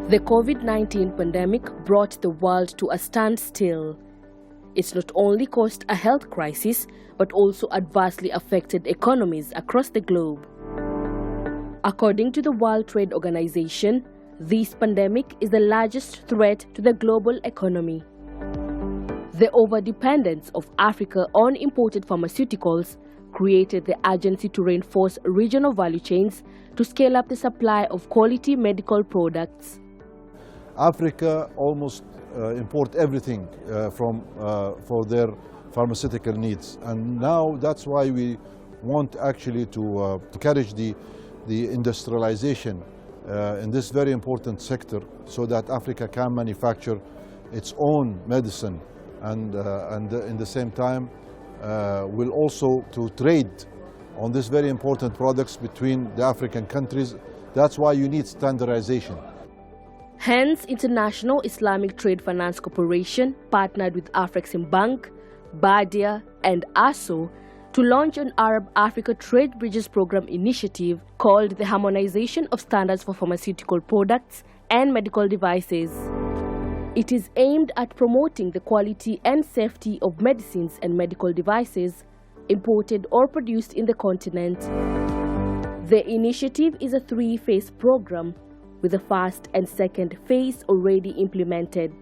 The COVID-19 pandemic brought the world to a standstill. It's not only caused a health crisis, but also adversely affected economies across the globe. According to the World Trade Organization, this pandemic is the largest threat to the global economy. The overdependence of Africa on imported pharmaceuticals created the urgency to reinforce regional value chains to scale up the supply of quality medical products. Africa almost import everything for their pharmaceutical needs, and now that's why we want actually to encourage the industrialization in this very important sector, so that Africa can manufacture its own medicine, and in the same time will also to trade on these very important products between the African countries. That's why you need standardization. Hence, International Islamic Trade Finance Corporation partnered with Afreximbank, Badia and ASO to launch an Arab-Africa Trade Bridges Program initiative called the Harmonization of Standards for Pharmaceutical Products and Medical Devices. It is aimed at promoting the quality and safety of medicines and medical devices imported or produced in the continent. The initiative is a three-phase program, with the first and second phase already implemented.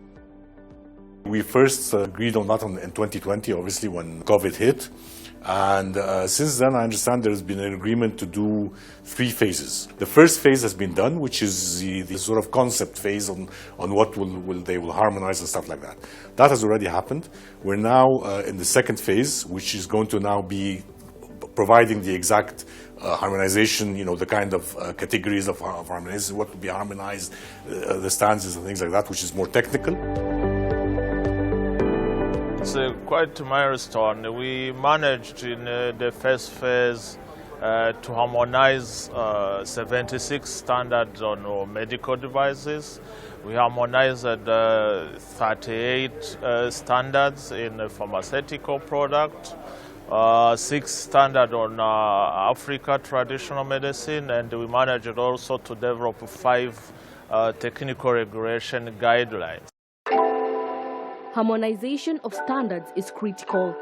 We first agreed on that in 2020, obviously, when COVID hit. And since then, I understand there has been an agreement to do 3 phases. The first phase has been done, which is the sort of concept phase on what they will harmonize and stuff like that. That has already happened. We're now in the second phase, which is going to now be providing the exact harmonization, the kind of categories of harmonization, what will be harmonized, the stances and things like that, which is more technical. It's quite a milestone. We managed in the first phase to harmonize 76 standards on medical devices. We harmonized 38 standards in pharmaceutical products, 6 standards on Africa traditional medicine, and we managed also to develop 5 technical regulation guidelines. Harmonization of standards is critical,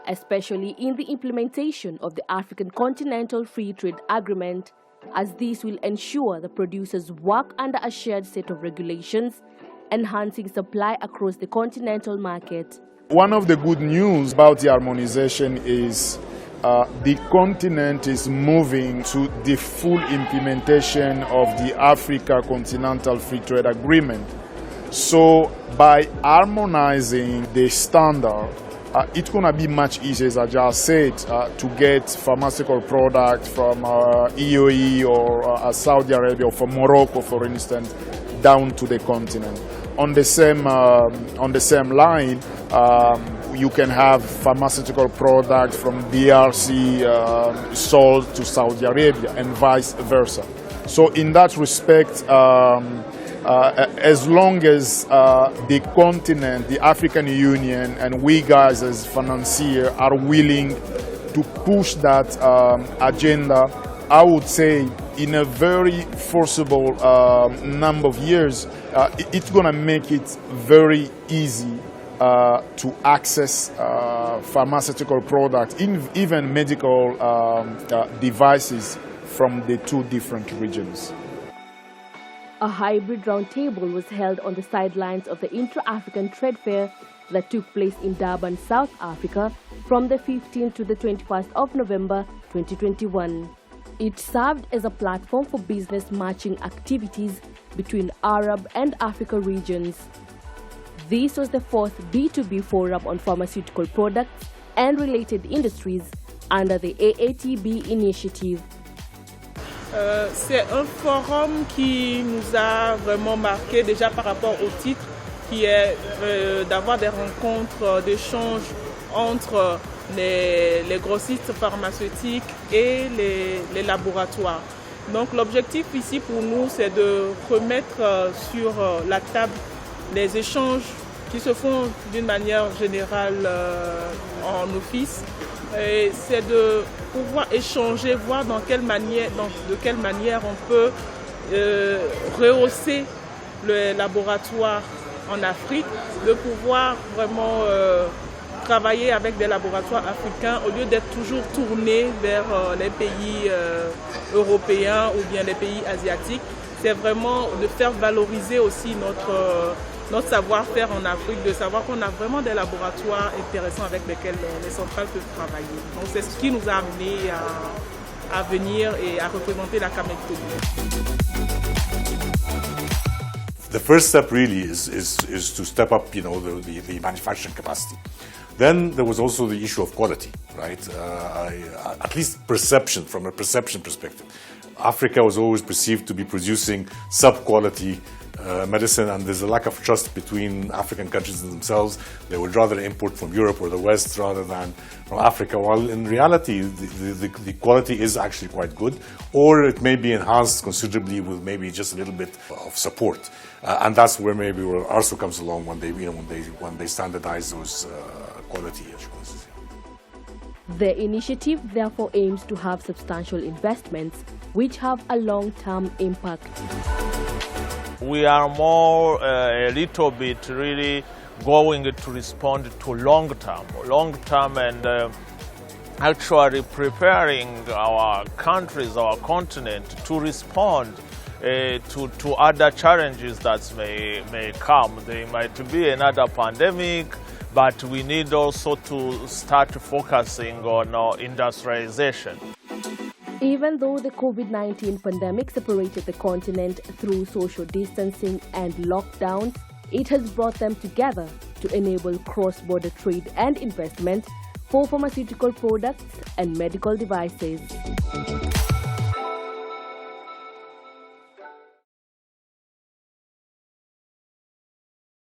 especially in the implementation of the African Continental Free Trade Agreement, as this will ensure the producers work under a shared set of regulations, enhancing supply across the continental market. One of the good news about the harmonization is the continent is moving to the full implementation of the Africa Continental Free Trade Agreement. So by harmonizing the standard, it's going to be much easier, as I just said, to get pharmaceutical products from EOE or Saudi Arabia or from Morocco, for instance, down to the continent. On the same line, you can have pharmaceutical products from DRC sold to Saudi Arabia and vice versa. So in that respect, as long as the continent, the African Union, and we guys as financiers are willing to push that agenda, I would say in a very forcible number of years, it's going to make it very easy to access pharmaceutical products, even medical devices from the 2 different regions. A hybrid roundtable was held on the sidelines of the Intra-African Trade Fair that took place in Durban, South Africa from the 15th to the 21st of November 2021. It served as a platform for business matching activities between Arab and Africa regions. This was the 4th B2B forum on pharmaceutical products and related industries under the AATB initiative. C'est un forum qui nous a vraiment marqué déjà par rapport au titre, qui est d'avoir des rencontres d'échange entre les grossistes pharmaceutiques et les laboratoires. Donc l'objectif ici pour nous, c'est de remettre sur la table les échanges qui se font d'une manière générale en office. C'est de pouvoir échanger, voir de quelle manière on peut rehausser le laboratoire en Afrique, de pouvoir vraiment travailler avec des laboratoires africains au lieu d'être toujours tourné vers les pays européens ou bien les pays asiatiques. C'est vraiment de faire valoriser aussi notre savoir-faire en Afrique, de savoir qu'on a vraiment des laboratoires intéressants avec lesquels les centrales peuvent travailler. Donc c'est ce qui nous a amené à venir et à représenter la Cameroun. The first step really is to step up, the manufacturing capacity. Then there was also the issue of quality, right? At least perception, from a perception perspective. Africa was always perceived to be producing sub-quality medicine, and there's a lack of trust between African countries themselves. They would rather import from Europe or the West rather than from Africa, while in reality the quality is actually quite good, or it may be enhanced considerably with maybe just a little bit of support. And that's where maybe ARSO comes along when they standardize those quality assurances. The initiative therefore aims to have substantial investments which have a long-term impact. We are more a little bit really going to respond to long-term and actually preparing our countries, our continent to respond to other challenges that may come. There might be another pandemic, but we need also to start focusing on industrialization. Even though the COVID-19 pandemic separated the continent through social distancing and lockdowns, it has brought them together to enable cross-border trade and investment for pharmaceutical products and medical devices.